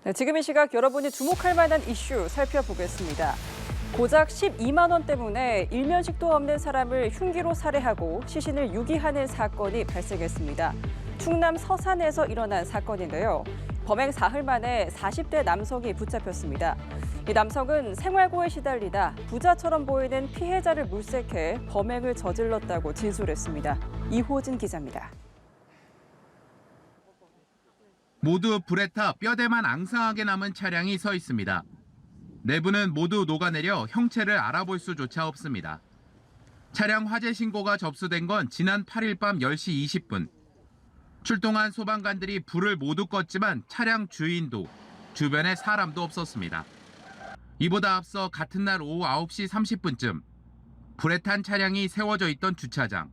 네, 지금 이 시각 여러분이 주목할 만한 이슈 살펴보겠습니다. 고작 12만 원 때문에 일면식도 없는 사람을 흉기로 살해하고 시신을 유기하는 사건이 발생했습니다. 충남 서산에서 일어난 사건인데요. 범행 사흘 만에 40대 남성이 붙잡혔습니다. 이 남성은 생활고에 시달리다 부자처럼 보이는 피해자를 물색해 범행을 저질렀다고 진술했습니다. 이호진 기자입니다. 모두 불에 타 뼈대만 앙상하게 남은 차량이 서 있습니다. 내부는 모두 녹아내려 형체를 알아볼 수조차 없습니다. 차량 화재 신고가 접수된 건 지난 8일 밤 10시 20분. 출동한 소방관들이 불을 모두 껐지만 차량 주인도 주변에 사람도 없었습니다. 이보다 앞서 같은 날 오후 9시 30분쯤 불에 탄 차량이 세워져 있던 주차장.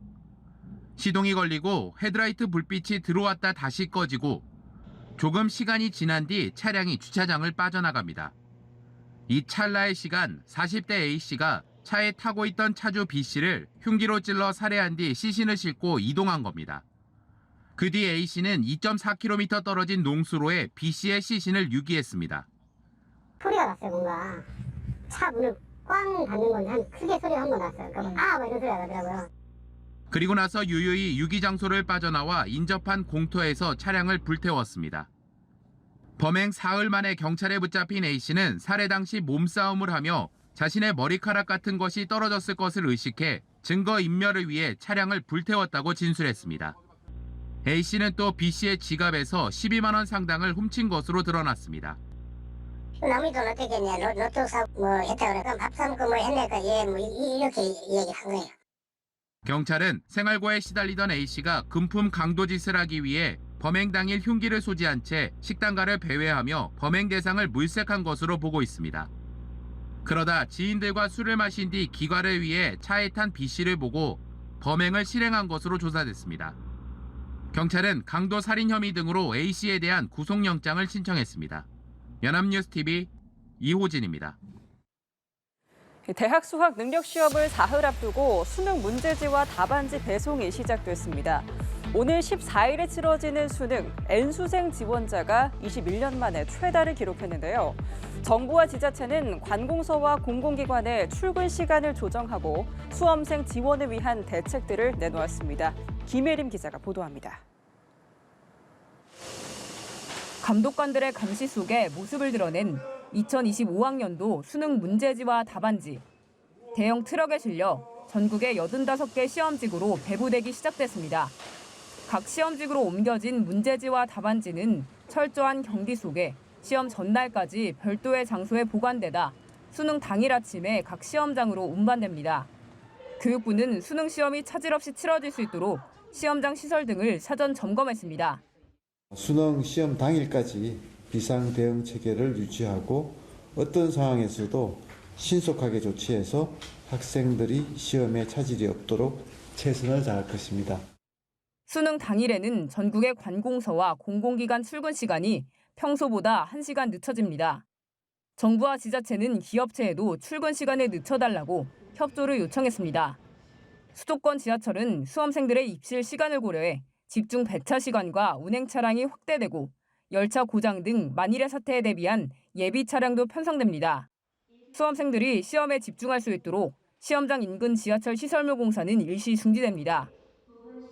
시동이 걸리고 헤드라이트 불빛이 들어왔다 다시 꺼지고 조금 시간이 지난 뒤 차량이 주차장을 빠져나갑니다. 이 찰나의 시간 40대 A씨가 차에 타고 있던 차주 B씨를 흉기로 찔러 살해한 뒤 시신을 싣고 이동한 겁니다. 그 뒤 A씨는 2.4km 떨어진 농수로에 B씨의 시신을 유기했습니다. 소리가 났어요, 뭔가. 차 문을 꽝 닫는 건데 한 크게 소리가 한 번 났어요. 그럼 뭐 이런 소리가 나더라고요. 그리고 나서 유유히 유기 장소를 빠져나와 인접한 공터에서 차량을 불태웠습니다. 범행 사흘 만에 경찰에 붙잡힌 A씨는 살해 당시 몸싸움을 하며 자신의 머리카락 같은 것이 떨어졌을 것을 의식해 증거 인멸을 위해 차량을 불태웠다고 진술했습니다. A씨는 또 B씨의 지갑에서 12만 원 상당을 훔친 것으로 드러났습니다. 남의 돈 어떻게 했냐, 로또 사고 뭐 했다 그러니까 밥 사먹고 뭐 했네까 이렇게 얘기한 거예요. 경찰은 생활고에 시달리던 A씨가 금품 강도짓을 하기 위해 범행 당일 흉기를 소지한 채 식당가를 배회하며 범행 대상을 물색한 것으로 보고 있습니다. 그러다 지인들과 술을 마신 뒤 기과를 위해 차에 탄 B씨를 보고 범행을 실행한 것으로 조사됐습니다. 경찰은 강도 살인 혐의 등으로 A씨에 대한 구속영장을 신청했습니다. 연합뉴스TV 이호진입니다. 대학 수학 능력 시험을 사흘 앞두고 수능 문제지와 답안지 배송이 시작됐습니다. 오늘 14일에 치러지는 수능 N수생 지원자가 21년 만에 최다를 기록했는데요. 정부와 지자체는 관공서와 공공기관의 출근 시간을 조정하고 수험생 지원을 위한 대책들을 내놓았습니다. 김예림 기자가 보도합니다. 감독관들의 감시 속에 모습을 드러낸 2025학년도 수능 문제지와 답안지. 대형 트럭에 실려 전국의 85개 시험지구로 배부되기 시작됐습니다. 각 시험지구로 옮겨진 문제지와 답안지는 철저한 경비 속에 시험 전날까지 별도의 장소에 보관되다 수능 당일 아침에 각 시험장으로 운반됩니다. 교육부는 수능 시험이 차질 없이 치러질 수 있도록 시험장 시설 등을 사전 점검했습니다. 수능 시험 당일까지 비상 대응 체계를 유지하고 어떤 상황에서도 신속하게 조치해서 학생들이 시험에 차질이 없도록 최선을 다할 것입니다. 수능 당일에는 전국의 관공서와 공공기관 출근 시간이 평소보다 1시간 늦춰집니다. 정부와 지자체는 기업체에도 출근 시간을 늦춰달라고 협조를 요청했습니다. 수도권 지하철은 수험생들의 입실 시간을 고려해 집중 배차 시간과 운행 차량이 확대되고 열차 고장 등 만일의 사태에 대비한 예비 차량도 편성됩니다. 수험생들이 시험에 집중할 수 있도록 시험장 인근 지하철 시설물 공사는 일시 중지됩니다.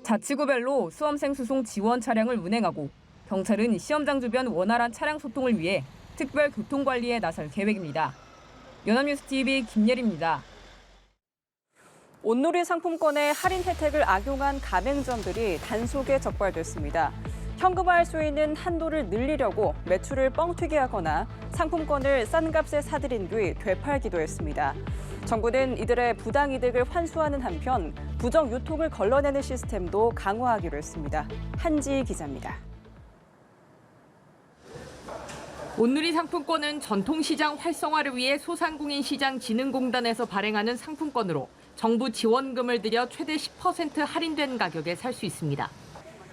자치구별로 수험생 수송 지원 차량을 운행하고 경찰은 시험장 주변 원활한 차량 소통을 위해 특별 교통관리에 나설 계획입니다. 연합뉴스TV 김예리입니다. 온누리 상품권의 할인 혜택을 악용한 가맹점들이 단속에 적발됐습니다. 현금화할 수 있는 한도를 늘리려고 매출을 뻥튀기 하거나 상품권을 싼 값에 사들인 뒤 되팔기도 했습니다. 정부는 이들의 부당이득을 환수하는 한편 부정 유통을 걸러내는 시스템도 강화하기로 했습니다. 한지희 기자입니다. 온누리 상품권은 전통시장 활성화를 위해 소상공인시장진흥공단에서 발행하는 상품권으로 정부 지원금을 들여 최대 10% 할인된 가격에 살 수 있습니다.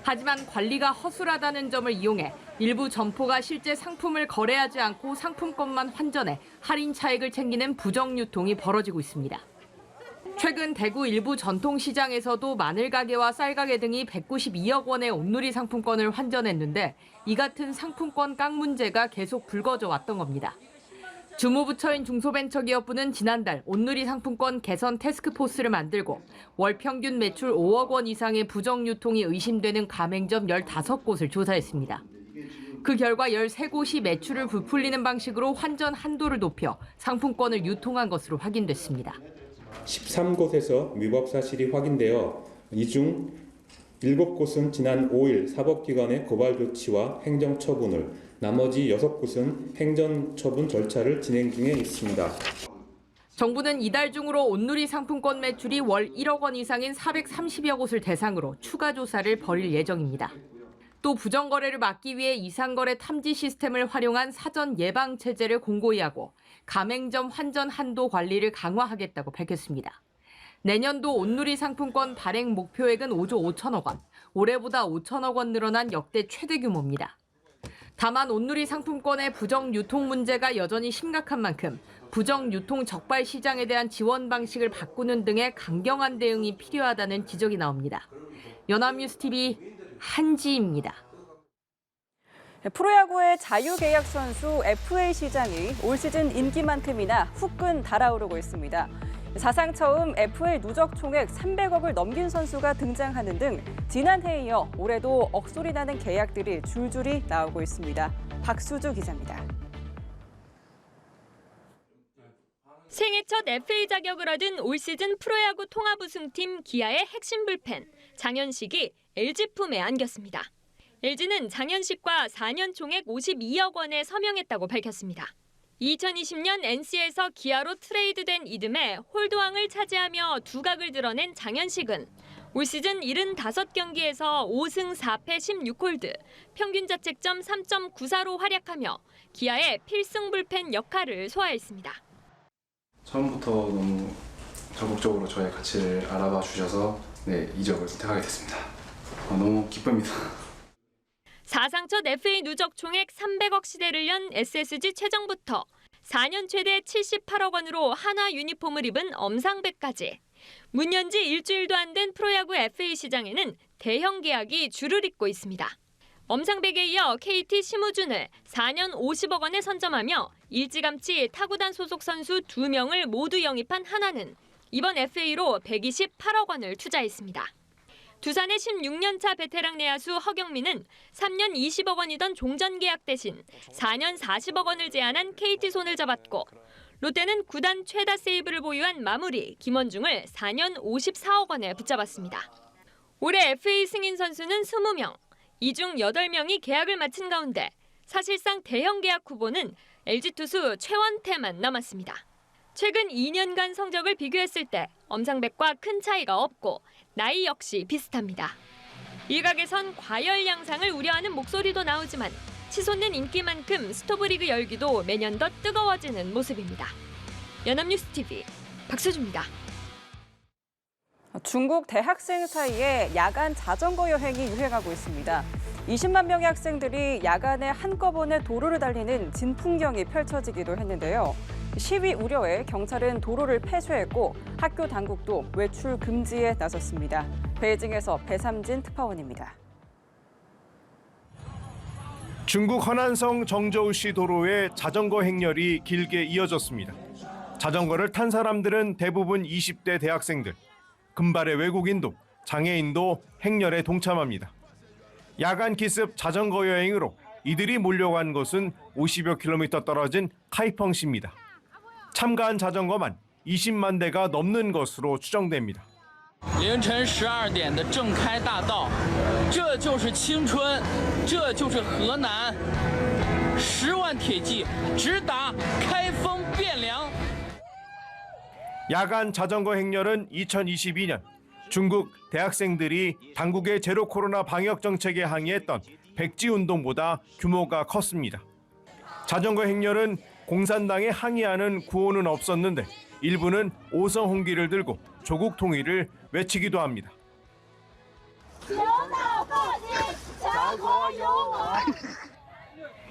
하지만 관리가 허술하다는 점을 이용해 일부 점포가 실제 상품을 거래하지 않고 상품권만 환전해 할인 차익을 챙기는 부정 유통이 벌어지고 있습니다. 최근 대구 일부 전통시장에서도 마늘 가게와 쌀 가게 등이 192억 원의 온누리 상품권을 환전했는데 이 같은 상품권 깡 문제가 계속 불거져 왔던 겁니다. 주무부처인 중소벤처기업부는 지난달 온누리 상품권 개선 태스크포스를 만들고 월 평균 매출 5억 원 이상의 부정 유통이 의심되는 가맹점 15곳을 조사했습니다. 그 결과 13곳이 매출을 부풀리는 방식으로 환전 한도를 높여 상품권을 유통한 것으로 확인됐습니다. 13곳에서 위법 사실이 확인되어 이 중 7곳은 지난 5일 사법기관의 고발 조치와 행정처분을, 나머지 6곳은 행정처분 절차를 진행 중에 있습니다. 정부는 이달 중으로 온누리 상품권 매출이 월 1억 원 이상인 430여 곳을 대상으로 추가 조사를 벌일 예정입니다. 또 부정거래를 막기 위해 이상거래 탐지 시스템을 활용한 사전 예방 체제를 공고히 하고 가맹점 환전 한도 관리를 강화하겠다고 밝혔습니다. 내년도 온누리 상품권 발행 목표액은 5조 5천억 원, 올해보다 5천억 원 늘어난 역대 최대 규모입니다. 다만 온누리 상품권의 부정 유통 문제가 여전히 심각한 만큼 부정 유통 적발 시장에 대한 지원 방식을 바꾸는 등의 강경한 대응이 필요하다는 지적이 나옵니다. 연합뉴스TV 한지입니다. 프로야구의 자유계약 선수 FA 시장이 올 시즌 인기만큼이나 후끈 달아오르고 있습니다. 사상 처음 FA 누적 총액 300억을 넘긴 선수가 등장하는 등 지난해에 이어 올해도 억소리 나는 계약들이 줄줄이 나오고 있습니다. 박수주 기자입니다. 생애 첫 FA 자격을 얻은 올 시즌 프로야구 통합 우승팀 기아의 핵심 불펜 장현식이 LG 품에 안겼습니다. LG는 장현식과 4년 총액 52억 원에 서명했다고 밝혔습니다. 2020년 NC에서 기아로 트레이드된 이듬해 홀드왕을 차지하며 두각을 드러낸 장현식은 올 시즌 75경기에서 5승 4패 16홀드, 평균 자책점 3.94로 활약하며 기아의 필승 불펜 역할을 소화했습니다. 처음부터 너무 적극적으로 저의 가치를 알아봐 주셔서 이적을 선택하게 됐습니다. 너무 기쁩니다. 사상 첫 FA 누적 총액 300억 시대를 연 SSG 최정부터 4년 최대 78억 원으로 한화 유니폼을 입은 엄상배까지 문연 지 일주일도 안 된 프로야구 FA 시장에는 대형 계약이 줄을 잇고 있습니다. 엄상백에 이어 KT 심우준을 4년 50억 원에 선점하며 일찌감치 타구단 소속 선수 2명을 모두 영입한 한화는 이번 FA로 128억 원을 투자했습니다. 두산의 16년차 베테랑 내야수 허경민은 3년 20억 원이던 종전 계약 대신 4년 40억 원을 제안한 KT 손을 잡았고 롯데는 구단 최다 세이브를 보유한 마무리 김원중을 4년 54억 원에 붙잡았습니다. 올해 FA 승인 선수는 20명, 이 중 8명이 계약을 마친 가운데 사실상 대형 계약 후보는 LG 투수 최원태만 남았습니다. 최근 2년간 성적을 비교했을 때 엄상백과 큰 차이가 없고 나이 역시 비슷합니다. 일각에선 과열 양상을 우려하는 목소리도 나오지만 치솟는 인기만큼 스토브리그 열기도 매년 더 뜨거워지는 모습입니다. 연합뉴스TV 박수주입니다. 중국 대학생 사이에 야간 자전거 여행이 유행하고 있습니다. 20만 명의 학생들이 야간에 한꺼번에 도로를 달리는 진풍경이 펼쳐지기도 했는데요. 시위 우려에 경찰은 도로를 폐쇄했고 학교 당국도 외출 금지에 나섰습니다. 베이징에서 배삼진 특파원입니다. 중국 허난성 정저우시 도로에 자전거 행렬이 길게 이어졌습니다. 자전거를 탄 사람들은 대부분 20대 대학생들, 금발의 외국인도, 장애인도 행렬에 동참합니다. 야간 기습 자전거 여행으로 이들이 몰려간 곳은 50여 킬로미터 떨어진 카이펑시입니다. 참가한 자전거만 20만 대가 넘는 것으로 추정됩니다. 凌晨12点的正开大道，这就是青春，这就是河南，10万铁骑直达开封汴梁。 야간 자전거 행렬은 2022년 중국 대학생들이 당국의 제로 코로나 방역 정책에 항의했던 백지 운동보다 규모가 컸습니다. 자전거 행렬은 공산당에 항의하는 구호는 없었는데 일부는 오성 홍기를 들고 조국 통일을 외치기도 합니다.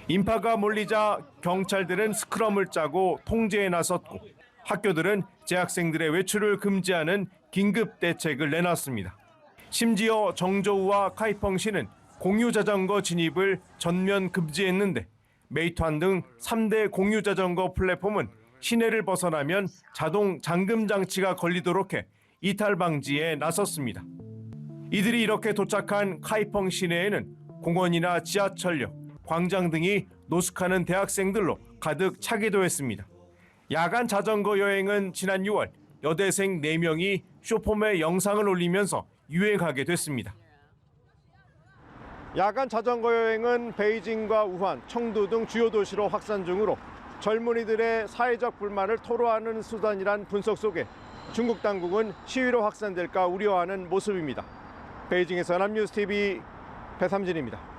인파가 몰리자 경찰들은 스크럼을 짜고 통제에 나섰고 학교들은 재학생들의 외출을 금지하는 긴급 대책을 내놨습니다. 심지어 정저우와 카이펑시는 공유 자전거 진입을 전면 금지했는데 메이투안 등 3대 공유 자전거 플랫폼은 시내를 벗어나면 자동 잠금 장치가 걸리도록 해 이탈 방지에 나섰습니다. 이들이 이렇게 도착한 카이펑 시내에는 공원이나 지하철역, 광장 등이 노숙하는 대학생들로 가득 차기도 했습니다. 야간 자전거 여행은 지난 6월 여대생 4명이 쇼폼에 영상을 올리면서 유행하게 됐습니다. 야간 자전거 여행은 베이징과 우한, 청두 등 주요 도시로 확산 중으로 젊은이들의 사회적 불만을 토로하는 수단이란 분석 속에 중국 당국은 시위로 확산될까 우려하는 모습입니다. 베이징에서 연합뉴스TV 배삼진입니다.